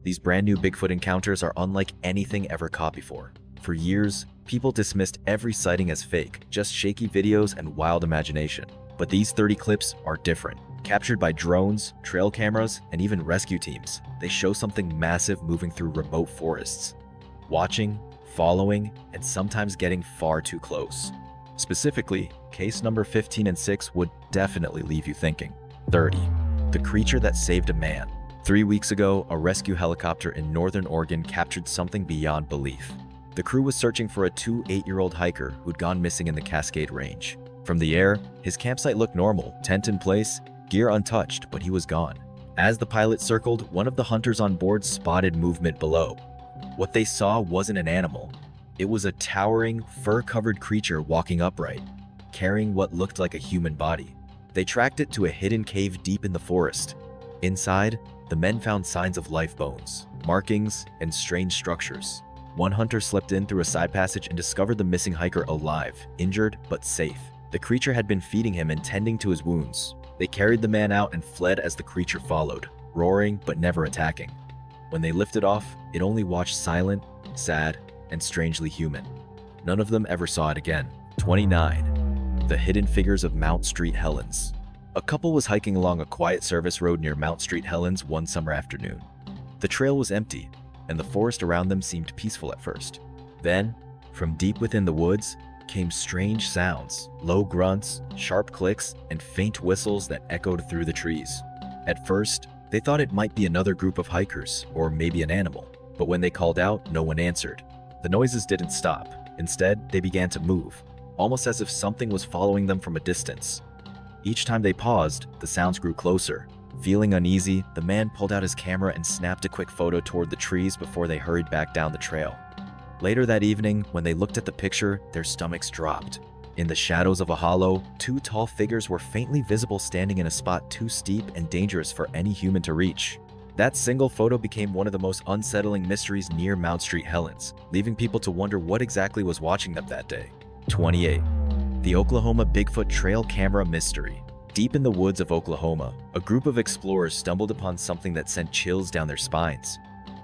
These brand new Bigfoot encounters are unlike anything ever caught before. For years, people dismissed every sighting as fake, just shaky videos and wild imagination. But these 30 clips are different. Captured by drones, trail cameras, and even rescue teams, they show something massive moving through remote forests. Watching, following, and sometimes getting far too close. Specifically, case number 15 and 6 would definitely leave you thinking. 30. The creature that saved a man. 3 weeks ago, a rescue helicopter in northern Oregon captured something beyond belief. The crew was searching for a 8-year-old hiker who'd gone missing in the Cascade Range. From the air, his campsite looked normal, tent in place, gear untouched, but he was gone. As the pilot circled, one of the hunters on board spotted movement below. What they saw wasn't an animal. It was a towering, fur-covered creature walking upright, carrying what looked like a human body. They tracked it to a hidden cave deep in the forest. Inside, the men found signs of life bones, markings, and strange structures. One hunter slipped in through a side passage and discovered the missing hiker alive, injured but safe. The creature had been feeding him and tending to his wounds. They carried the man out and fled as the creature followed, roaring but never attacking. When they lifted off, it only watched silent, sad, and strangely human. None of them ever saw it again. 29. The hidden figures of Mount Street Helens. A couple was hiking along a quiet service road near Mount Street Helens one summer afternoon. The trail was empty, and the forest around them seemed peaceful at first. Then, from deep within the woods, came strange sounds, low grunts, sharp clicks, and faint whistles that echoed through the trees. At first, they thought it might be another group of hikers, or maybe an animal, but when they called out, no one answered. The noises didn't stop. Instead, they began to move, almost as if something was following them from a distance. Each time they paused, the sounds grew closer. Feeling uneasy, the man pulled out his camera and snapped a quick photo toward the trees before they hurried back down the trail. Later that evening, when they looked at the picture, their stomachs dropped. In the shadows of a hollow, 2 tall figures were faintly visible standing in a spot too steep and dangerous for any human to reach. That single photo became one of the most unsettling mysteries near Mount Street Helens, leaving people to wonder what exactly was watching them that day. 28. The Oklahoma Bigfoot Trail Camera Mystery. Deep in the woods of Oklahoma, a group of explorers stumbled upon something that sent chills down their spines.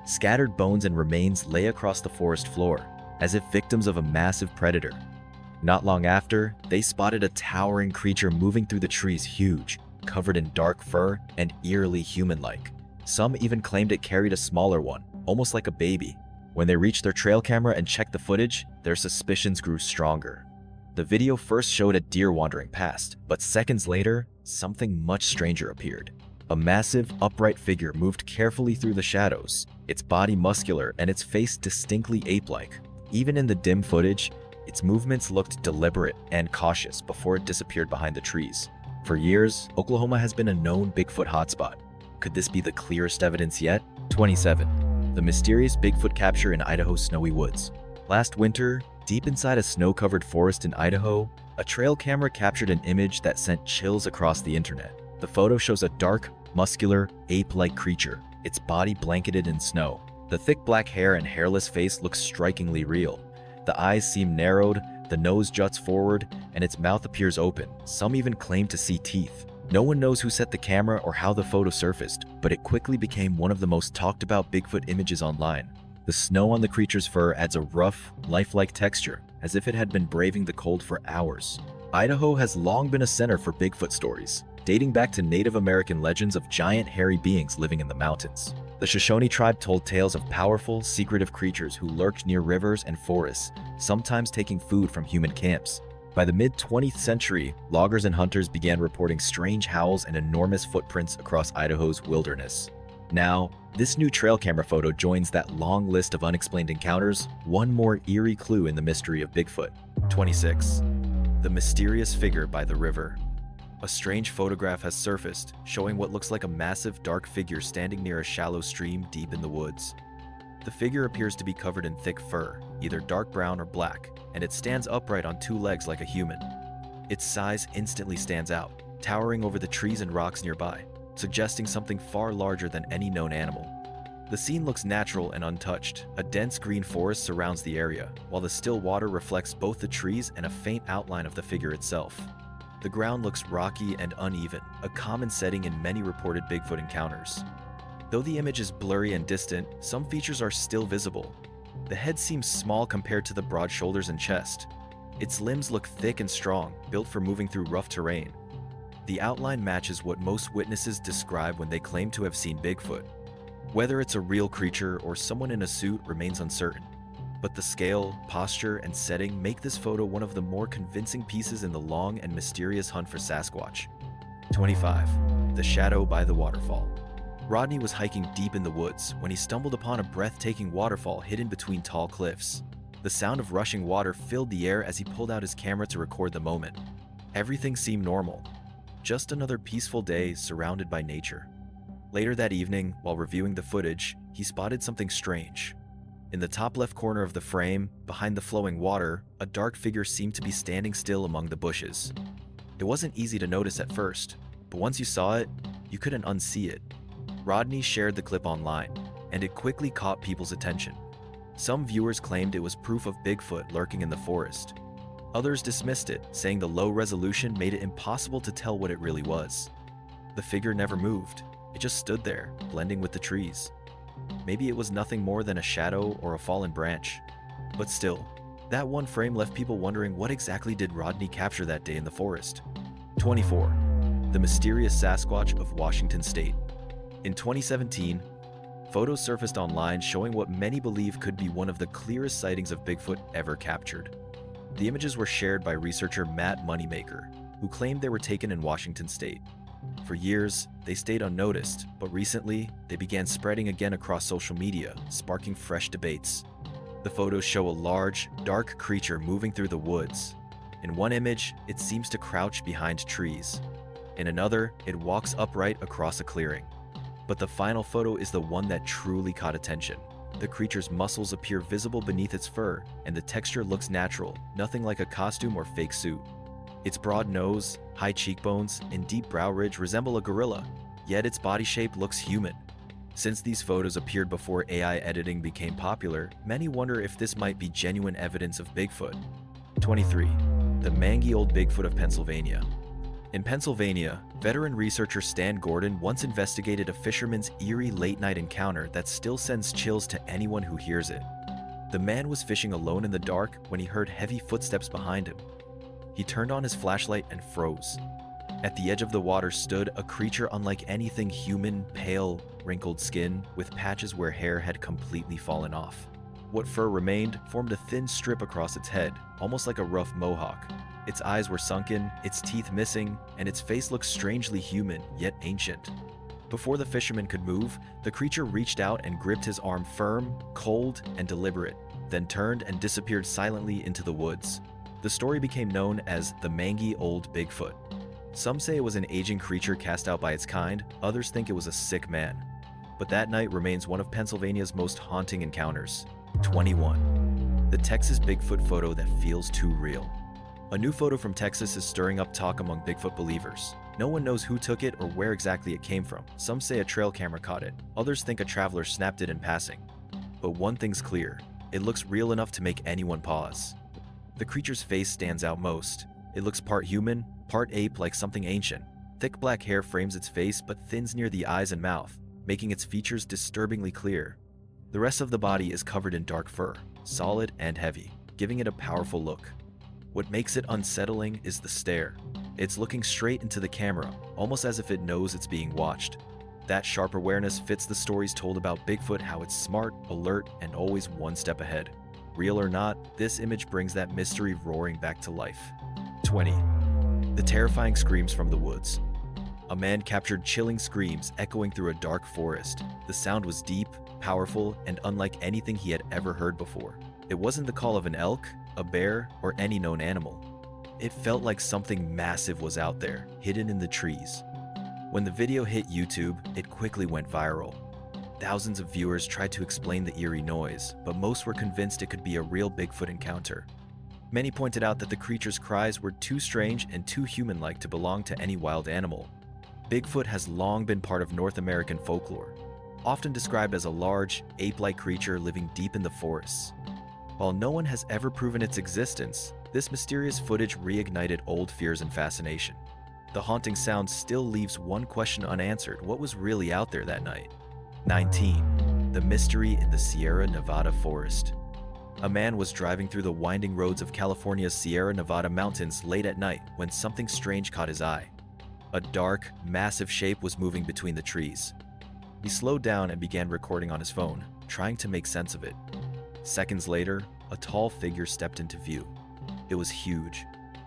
Scattered bones and remains lay across the forest floor, as if victims of a massive predator. Not long after, they spotted a towering creature moving through the trees, huge, covered in dark fur and eerily human-like. Some even claimed it carried a smaller one, almost like a baby. When they reached their trail camera and checked the footage, their suspicions grew stronger. The video first showed a deer wandering past, but seconds later, something much stranger appeared. A massive, upright figure moved carefully through the shadows, its body muscular and its face distinctly ape-like. Even in the dim footage, its movements looked deliberate and cautious before it disappeared behind the trees. For years, Oklahoma has been a known Bigfoot hotspot. Could this be the clearest evidence yet? 27. The mysterious Bigfoot capture in Idaho's snowy woods. Last winter, deep inside a snow-covered forest in Idaho, a trail camera captured an image that sent chills across the internet. The photo shows a dark, muscular, ape-like creature, its body blanketed in snow. The thick black hair and hairless face looks strikingly real. The eyes seem narrowed, the nose juts forward, and its mouth appears open. Some even claim to see teeth. No one knows who set the camera or how the photo surfaced, but it quickly became one of the most talked about Bigfoot images online. The snow on the creature's fur adds a rough, lifelike texture, as if it had been braving the cold for hours. Idaho has long been a center for Bigfoot stories, dating back to Native American legends of giant hairy beings living in the mountains. The Shoshone tribe told tales of powerful, secretive creatures who lurked near rivers and forests, sometimes taking food from human camps. By the mid-20th century, loggers and hunters began reporting strange howls and enormous footprints across Idaho's wilderness. Now, this new trail camera photo joins that long list of unexplained encounters, one more eerie clue in the mystery of Bigfoot. 26. The mysterious figure by the river. A strange photograph has surfaced, showing what looks like a massive dark figure standing near a shallow stream deep in the woods. The figure appears to be covered in thick fur, either dark brown or black, and it stands upright on 2 legs like a human. Its size instantly stands out, towering over the trees and rocks nearby, suggesting something far larger than any known animal. The scene looks natural and untouched. A dense green forest surrounds the area, while the still water reflects both the trees and a faint outline of the figure itself. The ground looks rocky and uneven, a common setting in many reported Bigfoot encounters. Though the image is blurry and distant, some features are still visible. The head seems small compared to the broad shoulders and chest. Its limbs look thick and strong, built for moving through rough terrain. The outline matches what most witnesses describe when they claim to have seen Bigfoot. Whether it's a real creature or someone in a suit remains uncertain. But the scale, posture, and setting make this photo one of the more convincing pieces in the long and mysterious hunt for Sasquatch. 25. The shadow by the waterfall. Rodney was hiking deep in the woods when he stumbled upon a breathtaking waterfall hidden between tall cliffs. The sound of rushing water filled the air as he pulled out his camera to record the moment. Everything seemed normal. Just another peaceful day surrounded by nature. Later that evening, while reviewing the footage, he spotted something strange. In the top left corner of the frame, behind the flowing water, a dark figure seemed to be standing still among the bushes. It wasn't easy to notice at first, but once you saw it, you couldn't unsee it. Rodney shared the clip online, and it quickly caught people's attention. Some viewers claimed it was proof of Bigfoot lurking in the forest. Others dismissed it, saying the low resolution made it impossible to tell what it really was. The figure never moved. It just stood there, blending with the trees. Maybe it was nothing more than a shadow or a fallen branch. But still, that one frame left people wondering what exactly did Rodney capture that day in the forest. 24. The mysterious Sasquatch of Washington State. In 2017, photos surfaced online showing what many believe could be one of the clearest sightings of Bigfoot ever captured. The images were shared by researcher Matt Moneymaker, who claimed they were taken in Washington State. For years, they stayed unnoticed, but recently, they began spreading again across social media, sparking fresh debates. The photos show a large, dark creature moving through the woods. In one image, it seems to crouch behind trees. In another, it walks upright across a clearing. But the final photo is the one that truly caught attention. The creature's muscles appear visible beneath its fur, and the texture looks natural, nothing like a costume or fake suit. Its broad nose, high cheekbones, and deep brow ridge resemble a gorilla, yet its body shape looks human. Since these photos appeared before AI editing became popular, many wonder if this might be genuine evidence of Bigfoot. 23. The mangy old Bigfoot of Pennsylvania. In Pennsylvania, veteran researcher Stan Gordon once investigated a fisherman's eerie late-night encounter that still sends chills to anyone who hears it. The man was fishing alone in the dark when he heard heavy footsteps behind him. He turned on his flashlight and froze. At the edge of the water stood a creature unlike anything human, pale, wrinkled skin, with patches where hair had completely fallen off. What fur remained formed a thin strip across its head, almost like a rough mohawk. Its eyes were sunken, its teeth missing, and its face looked strangely human, yet ancient. Before the fisherman could move, the creature reached out and gripped his arm firm, cold, and deliberate, then turned and disappeared silently into the woods. The story became known as the mangy old Bigfoot. Some say it was an aging creature cast out by its kind, others think it was a sick man. But that night remains one of Pennsylvania's most haunting encounters. 21. The Texas Bigfoot photo that feels too real. A new photo from Texas is stirring up talk among Bigfoot believers. No one knows who took it or where exactly it came from. Some say a trail camera caught it. Others think a traveler snapped it in passing. But one thing's clear. It looks real enough to make anyone pause. The creature's face stands out most. It looks part human, part ape like something ancient. Thick black hair frames its face but thins near the eyes and mouth, making its features disturbingly clear. The rest of the body is covered in dark fur, solid and heavy, giving it a powerful look. What makes it unsettling is the stare. It's looking straight into the camera, almost as if it knows it's being watched. That sharp awareness fits the stories told about Bigfoot, how it's smart, alert, and always one step ahead. Real or not, this image brings that mystery roaring back to life. 20. The terrifying screams from the woods. A man captured chilling screams echoing through a dark forest. The sound was deep, powerful, and unlike anything he had ever heard before. It wasn't the call of an elk, a bear, or any known animal. It felt like something massive was out there, hidden in the trees. When the video hit YouTube, it quickly went viral. Thousands of viewers tried to explain the eerie noise, but most were convinced it could be a real Bigfoot encounter. Many pointed out that the creature's cries were too strange and too human-like to belong to any wild animal. Bigfoot has long been part of North American folklore, often described as a large, ape-like creature living deep in the forests. While no one has ever proven its existence, this mysterious footage reignited old fears and fascination. The haunting sound still leaves one question unanswered: what was really out there that night? 19. The mystery in the Sierra Nevada forest. A man was driving through the winding roads of California's Sierra Nevada mountains late at night when something strange caught his eye. A dark, massive shape was moving between the trees. He slowed down and began recording on his phone, trying to make sense of it. Seconds later, a tall figure stepped into view. It was huge,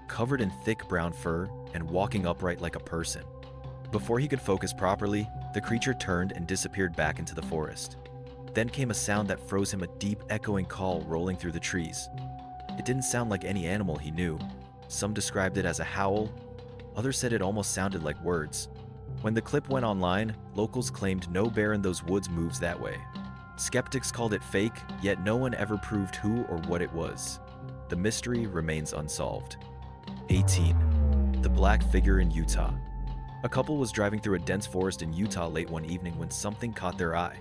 covered in thick brown fur and walking upright like a person. Before he could focus properly, the creature turned and disappeared back into the forest. Then came a sound that froze him, a deep, echoing call rolling through the trees. It didn't sound like any animal he knew. Some described it as a howl. Others said it almost sounded like words. When the clip went online, locals claimed no bear in those woods moves that way. Skeptics called it fake, yet no one ever proved who or what it was. The mystery remains unsolved. 18. The black figure in Utah. A couple was driving through a dense forest in Utah late one evening when something caught their eye.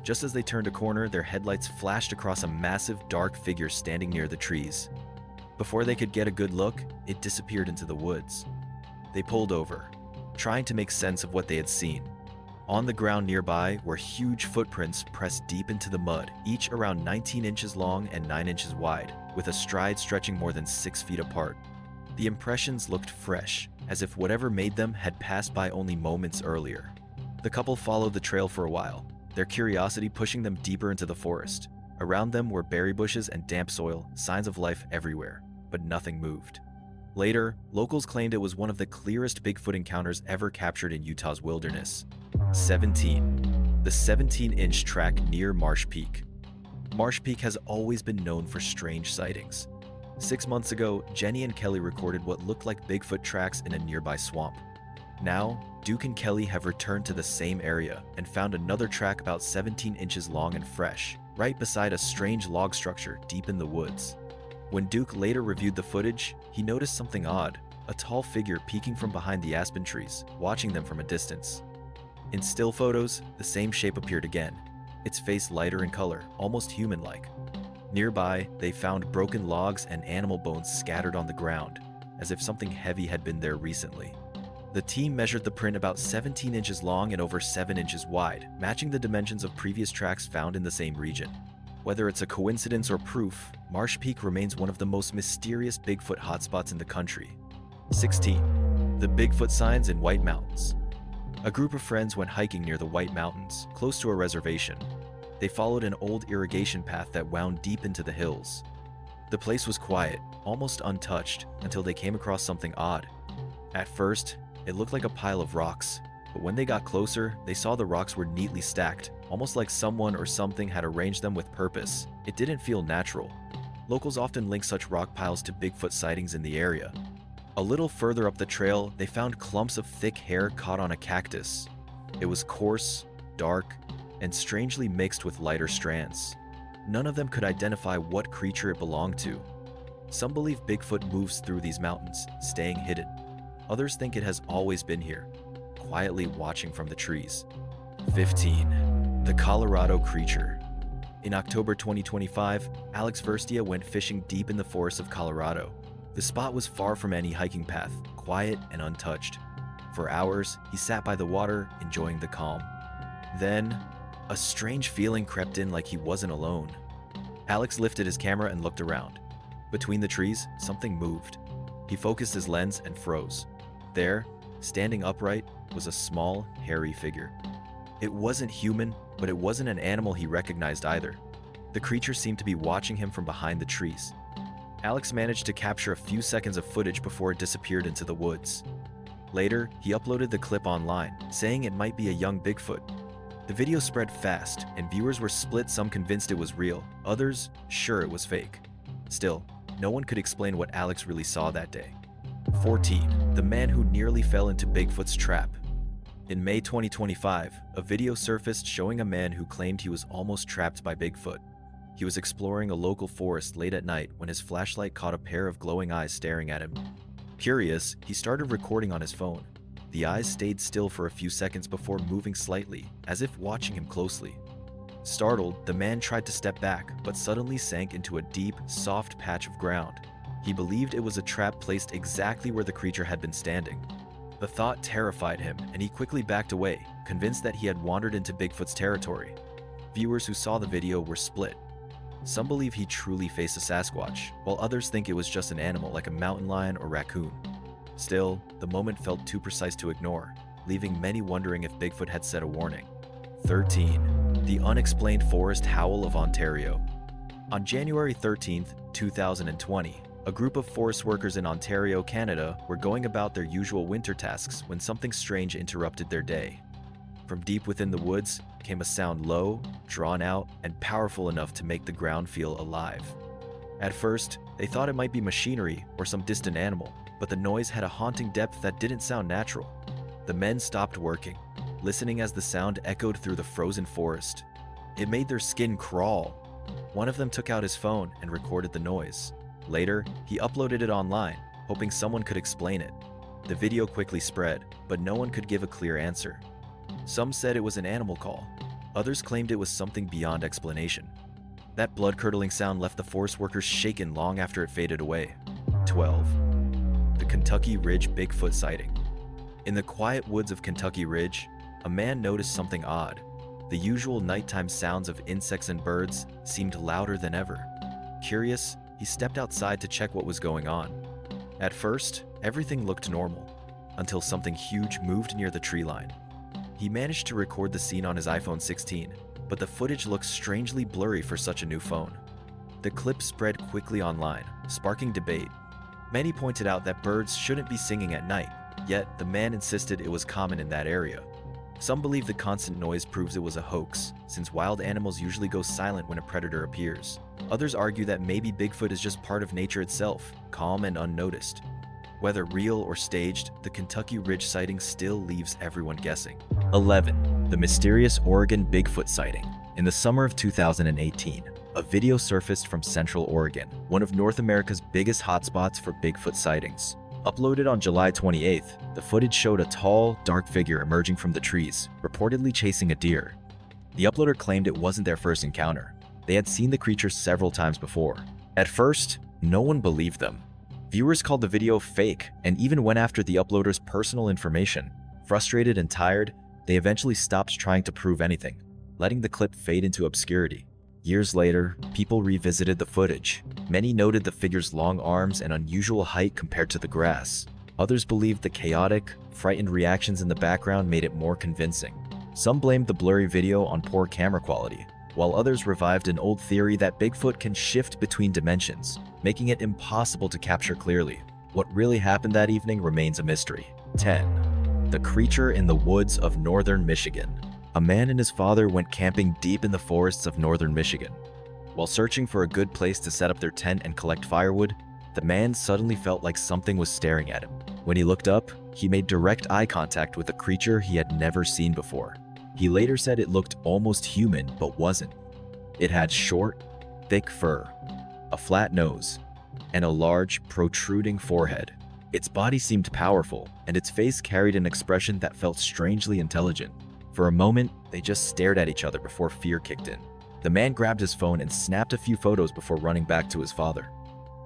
Just as they turned a corner, their headlights flashed across a massive, dark figure standing near the trees. Before they could get a good look, it disappeared into the woods. They pulled over, trying to make sense of what they had seen. On the ground nearby were huge footprints pressed deep into the mud, each around 19 inches long and 9 inches wide, with a stride stretching more than 6 feet apart. The impressions looked fresh, as if whatever made them had passed by only moments earlier. The couple followed the trail for a while, their curiosity pushing them deeper into the forest. Around them were berry bushes and damp soil, signs of life everywhere, but nothing moved. Later, locals claimed it was one of the clearest Bigfoot encounters ever captured in Utah's wilderness. 17. The 17-inch track near Marsh Peak. Marsh Peak has always been known for strange sightings. 6 months ago, Jenny and Kelly recorded what looked like Bigfoot tracks in a nearby swamp. Now, Duke and Kelly have returned to the same area and found another track about 17 inches long and fresh, right beside a strange log structure deep in the woods. When Duke later reviewed the footage, he noticed something odd, a tall figure peeking from behind the aspen trees, watching them from a distance. In still photos, the same shape appeared again, its face lighter in color, almost human-like. Nearby, they found broken logs and animal bones scattered on the ground, as if something heavy had been there recently. The team measured the print about 17 inches long and over 7 inches wide, matching the dimensions of previous tracks found in the same region. Whether it's a coincidence or proof, Marsh Peak remains one of the most mysterious Bigfoot hotspots in the country. 16. The Bigfoot signs in White Mountains. A group of friends went hiking near the White Mountains, close to a reservation. They followed an old irrigation path that wound deep into the hills. The place was quiet, almost untouched, until they came across something odd. At first, it looked like a pile of rocks, but when they got closer, they saw the rocks were neatly stacked, almost like someone or something had arranged them with purpose. It didn't feel natural. Locals often link such rock piles to Bigfoot sightings in the area. A little further up the trail, they found clumps of thick hair caught on a cactus. It was coarse, dark, and strangely mixed with lighter strands. None of them could identify what creature it belonged to. Some believe Bigfoot moves through these mountains, staying hidden. Others think it has always been here, quietly watching from the trees. 15. The Colorado Creature. In October 2025, Alex Verstia went fishing deep in the forests of Colorado. The spot was far from any hiking path, quiet and untouched. For hours, he sat by the water, enjoying the calm. Then, a strange feeling crept in, like he wasn't alone. Alex lifted his camera and looked around. Between the trees, something moved. He focused his lens and froze. There, standing upright, was a small, hairy figure. It wasn't human, but it wasn't an animal he recognized either. The creature seemed to be watching him from behind the trees. Alex managed to capture a few seconds of footage before it disappeared into the woods. Later, he uploaded the clip online, saying it might be a young Bigfoot. The video spread fast, and viewers were split, some convinced it was real, others sure it was fake. Still, no one could explain what Alex really saw that day. 14. The man who nearly fell into Bigfoot's trap. In May 2025, a video surfaced showing a man who claimed he was almost trapped by Bigfoot. He was exploring a local forest late at night when his flashlight caught a pair of glowing eyes staring at him. Curious, he started recording on his phone. The eyes stayed still for a few seconds before moving slightly, as if watching him closely. Startled, the man tried to step back, but suddenly sank into a deep, soft patch of ground. He believed it was a trap placed exactly where the creature had been standing. The thought terrified him, and he quickly backed away, convinced that he had wandered into Bigfoot's territory. Viewers who saw the video were split. Some believe he truly faced a Sasquatch, while others think it was just an animal like a mountain lion or raccoon. Still, the moment felt too precise to ignore, leaving many wondering if Bigfoot had set a warning. 13. The unexplained forest howl of Ontario. On January 13, 2020, a group of forest workers in Ontario, Canada, were going about their usual winter tasks when something strange interrupted their day. From deep within the woods came a sound low, drawn out, and powerful enough to make the ground feel alive. At first, they thought it might be machinery or some distant animal, but the noise had a haunting depth that didn't sound natural. The men stopped working, listening as the sound echoed through the frozen forest. It made their skin crawl. One of them took out his phone and recorded the noise. Later, he uploaded it online, hoping someone could explain it. The video quickly spread, but no one could give a clear answer. Some said it was an animal call. Others claimed it was something beyond explanation. That blood-curdling sound left the forest workers shaken long after it faded away. 12. The Kentucky Ridge Bigfoot sighting. In the quiet woods of Kentucky Ridge, a man noticed something odd. The usual nighttime sounds of insects and birds seemed louder than ever. Curious, he stepped outside to check what was going on. At first, everything looked normal, until something huge moved near the tree line. He managed to record the scene on his iPhone 16, but the footage looked strangely blurry for such a new phone. The clip spread quickly online, sparking debate. Many pointed out that birds shouldn't be singing at night, yet the man insisted it was common in that area. Some believe the constant noise proves it was a hoax, since wild animals usually go silent when a predator appears. Others argue that maybe Bigfoot is just part of nature itself, calm and unnoticed. Whether real or staged, the Kentucky Ridge sighting still leaves everyone guessing. 11. The mysterious Oregon Bigfoot sighting. In the summer of 2018, a video surfaced from Central Oregon, one of North America's biggest hotspots for Bigfoot sightings. Uploaded on July 28th, the footage showed a tall, dark figure emerging from the trees, reportedly chasing a deer. The uploader claimed it wasn't their first encounter. They had seen the creature several times before. At first, no one believed them. Viewers called the video fake and even went after the uploader's personal information. Frustrated and tired, they eventually stopped trying to prove anything, letting the clip fade into obscurity. Years later, people revisited the footage. Many noted the figure's long arms and unusual height compared to the grass. Others believed the chaotic, frightened reactions in the background made it more convincing. Some blamed the blurry video on poor camera quality, while others revived an old theory that Bigfoot can shift between dimensions, making it impossible to capture clearly. What really happened that evening remains a mystery. 10. The creature in the woods of northern Michigan. A man and his father went camping deep in the forests of northern Michigan. While searching for a good place to set up their tent and collect firewood, the man suddenly felt like something was staring at him. When he looked up, he made direct eye contact with a creature he had never seen before. He later said it looked almost human, but wasn't. It had short, thick fur, a flat nose, and a large, protruding forehead. Its body seemed powerful, and its face carried an expression that felt strangely intelligent. For a moment, they just stared at each other before fear kicked in. The man grabbed his phone and snapped a few photos before running back to his father.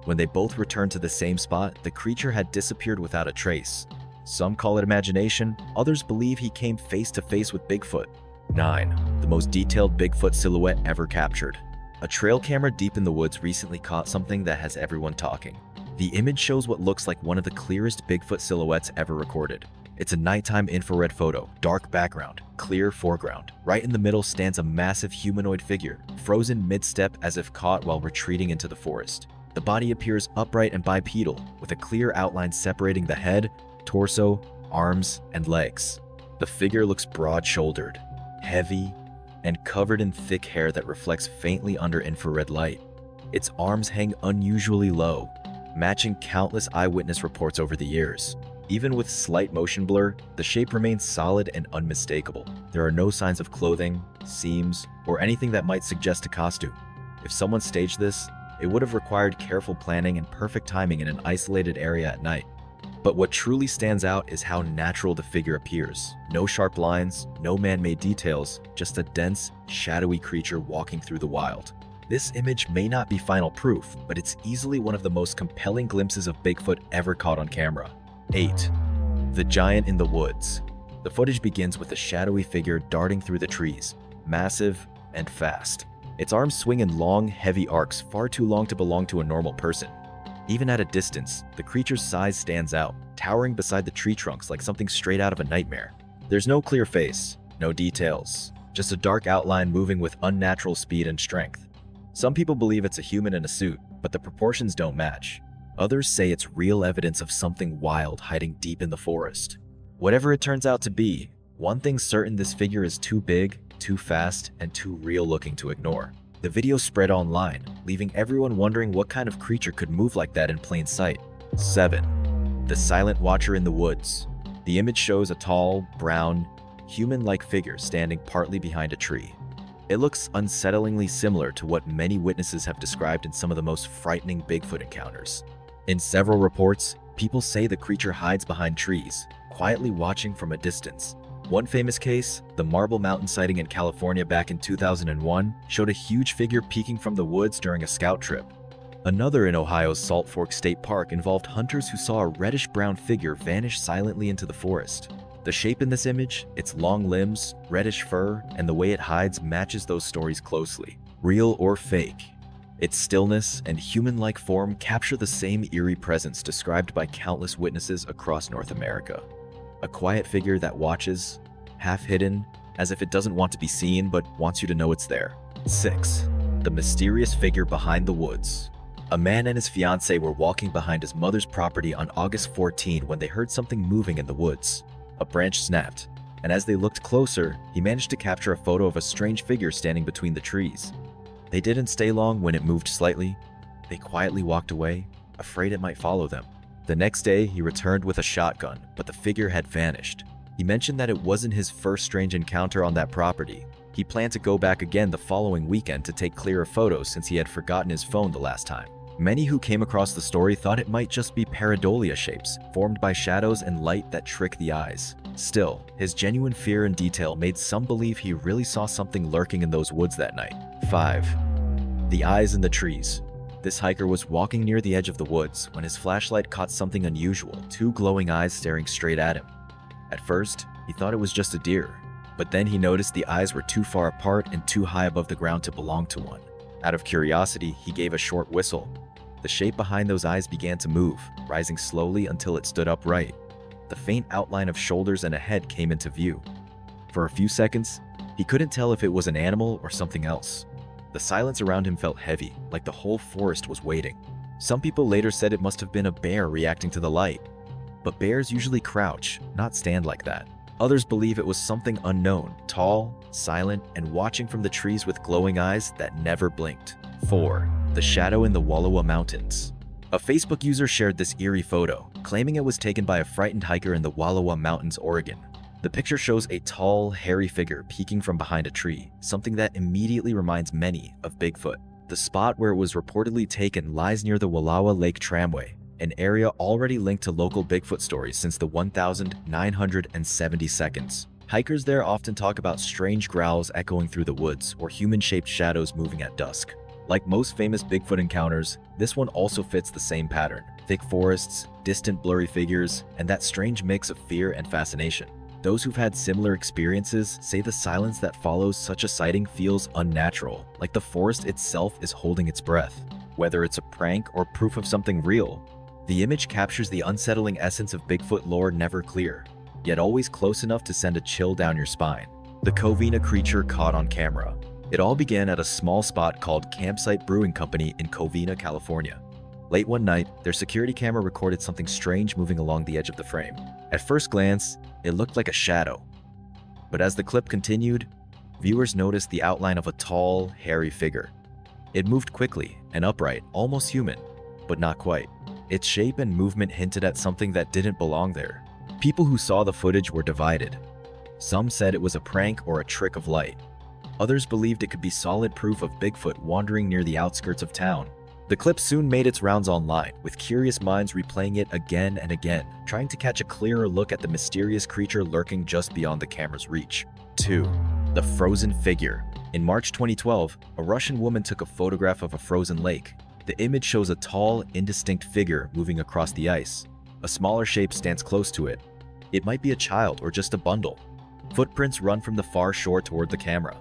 When they both returned to the same spot, the creature had disappeared without a trace. Some call it imagination, others believe he came face to face with Bigfoot. 9. The most detailed Bigfoot silhouette ever captured. A trail camera deep in the woods recently caught something that has everyone talking. The image shows what looks like one of the clearest Bigfoot silhouettes ever recorded. It's a nighttime infrared photo, dark background, clear foreground. Right in the middle stands a massive humanoid figure, frozen mid-step as if caught while retreating into the forest. The body appears upright and bipedal, with a clear outline separating the head, torso, arms, and legs. The figure looks broad-shouldered, heavy, and covered in thick hair that reflects faintly under infrared light. Its arms hang unusually low, matching countless eyewitness reports over the years. Even with slight motion blur, the shape remains solid and unmistakable. There are no signs of clothing, seams, or anything that might suggest a costume. If someone staged this, it would have required careful planning and perfect timing in an isolated area at night. But what truly stands out is how natural the figure appears. No sharp lines, no man-made details, just a dense, shadowy creature walking through the wild. This image may not be final proof, but it's easily one of the most compelling glimpses of Bigfoot ever caught on camera. 8. The giant in the woods. The footage begins with a shadowy figure darting through the trees, massive and fast. Its arms swing in long, heavy arcs, far too long to belong to a normal person. Even at a distance, the creature's size stands out, towering beside the tree trunks like something straight out of a nightmare. There's no clear face, no details, just a dark outline moving with unnatural speed and strength. Some people believe it's a human in a suit, but the proportions don't match. Others say it's real evidence of something wild hiding deep in the forest. Whatever it turns out to be, one thing's certain: this figure is too big, too fast, and too real looking to ignore. The video spread online, leaving everyone wondering what kind of creature could move like that in plain sight. 7. The silent watcher in the woods. The image shows a tall, brown, human-like figure standing partly behind a tree. It looks unsettlingly similar to what many witnesses have described in some of the most frightening Bigfoot encounters. In several reports, people say the creature hides behind trees, quietly watching from a distance. One famous case, the Marble Mountain sighting in California back in 2001, showed a huge figure peeking from the woods during a scout trip. Another in Ohio's Salt Fork State Park involved hunters who saw a reddish-brown figure vanish silently into the forest. The shape in this image, its long limbs, reddish fur, and the way it hides matches those stories closely. Real or fake, its stillness and human-like form capture the same eerie presence described by countless witnesses across North America. A quiet figure that watches, half hidden, as if it doesn't want to be seen but wants you to know it's there. 6. The mysterious figure behind the woods. A man and his fiancée were walking behind his mother's property on August 14 when they heard something moving in the woods. A branch snapped, and as they looked closer, he managed to capture a photo of a strange figure standing between the trees. They didn't stay long when it moved slightly. They quietly walked away, afraid it might follow them. The next day, he returned with a shotgun, but the figure had vanished. He mentioned that it wasn't his first strange encounter on that property. He planned to go back again the following weekend to take clearer photos since he had forgotten his phone the last time. Many who came across the story thought it might just be pareidolia shapes, formed by shadows and light that trick the eyes. Still, his genuine fear and detail made some believe he really saw something lurking in those woods that night. 5. The eyes in the trees. This hiker was walking near the edge of the woods when his flashlight caught something unusual, two glowing eyes staring straight at him. At first, he thought it was just a deer, but then he noticed the eyes were too far apart and too high above the ground to belong to one. Out of curiosity, he gave a short whistle. The shape behind those eyes began to move, rising slowly until it stood upright. The faint outline of shoulders and a head came into view. For a few seconds, he couldn't tell if it was an animal or something else. The silence around him felt heavy, like the whole forest was waiting. Some people later said it must have been a bear reacting to the light. But bears usually crouch, not stand like that. Others believe it was something unknown, tall, silent, and watching from the trees with glowing eyes that never blinked. 4. The shadow in the Wallowa Mountains. A Facebook user shared this eerie photo, claiming it was taken by a frightened hiker in the Wallowa Mountains, Oregon. The picture shows a tall, hairy figure peeking from behind a tree, something that immediately reminds many of Bigfoot. The spot where it was reportedly taken lies near the Wallowa Lake Tramway, an area already linked to local Bigfoot stories since the 1972. Hikers there often talk about strange growls echoing through the woods or human-shaped shadows moving at dusk. Like most famous Bigfoot encounters, this one also fits the same pattern: thick forests, distant blurry figures, and that strange mix of fear and fascination. Those who've had similar experiences say the silence that follows such a sighting feels unnatural, like the forest itself is holding its breath. Whether it's a prank or proof of something real, the image captures the unsettling essence of Bigfoot lore, never clear, yet always close enough to send a chill down your spine. The Covina creature caught on camera. It all began at a small spot called Campsite Brewing Company in Covina, California. Late one night, their security camera recorded something strange moving along the edge of the frame. At first glance, it looked like a shadow. But as the clip continued, viewers noticed the outline of a tall, hairy figure. It moved quickly and upright, almost human, but not quite. Its shape and movement hinted at something that didn't belong there. People who saw the footage were divided. Some said it was a prank or a trick of light. Others believed it could be solid proof of Bigfoot wandering near the outskirts of town. The clip soon made its rounds online, with curious minds replaying it again and again, trying to catch a clearer look at the mysterious creature lurking just beyond the camera's reach. 2. The frozen figure. In March 2012, a Russian woman took a photograph of a frozen lake. The image shows a tall, indistinct figure moving across the ice. A smaller shape stands close to it. It might be a child or just a bundle. Footprints run from the far shore toward the camera.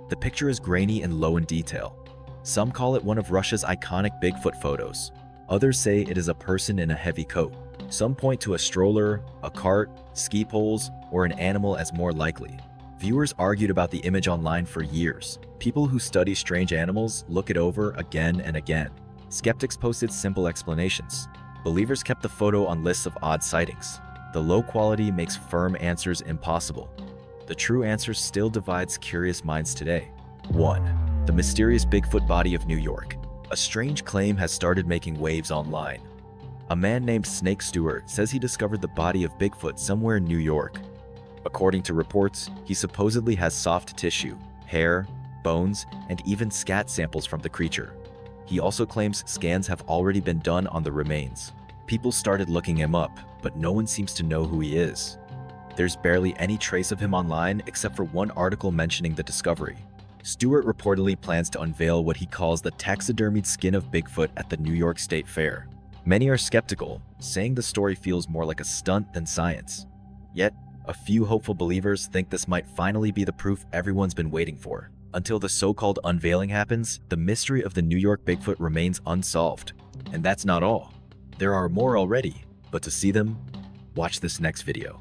The picture is grainy and low in detail. Some call it one of Russia's iconic Bigfoot photos. Others say it is a person in a heavy coat. Some point to a stroller, a cart, ski poles, or an animal as more likely. Viewers argued about the image online for years. People who study strange animals look it over again and again. Skeptics posted simple explanations. Believers kept the photo on lists of odd sightings. The low quality makes firm answers impossible. The true answer still divides curious minds today. 1. The mysterious Bigfoot body of New York. A strange claim has started making waves online. A man named Snake Stewart says he discovered the body of Bigfoot somewhere in New York. According to reports, he supposedly has soft tissue, hair, bones, and even scat samples from the creature. He also claims scans have already been done on the remains. People started looking him up, but no one seems to know who he is. There's barely any trace of him online except for one article mentioning the discovery. Stewart reportedly plans to unveil what he calls the taxidermied skin of Bigfoot at the New York State Fair. Many are skeptical, saying the story feels more like a stunt than science. Yet, a few hopeful believers think this might finally be the proof everyone's been waiting for. Until the so-called unveiling happens, the mystery of the New York Bigfoot remains unsolved. And that's not all. There are more already, but to see them, watch this next video.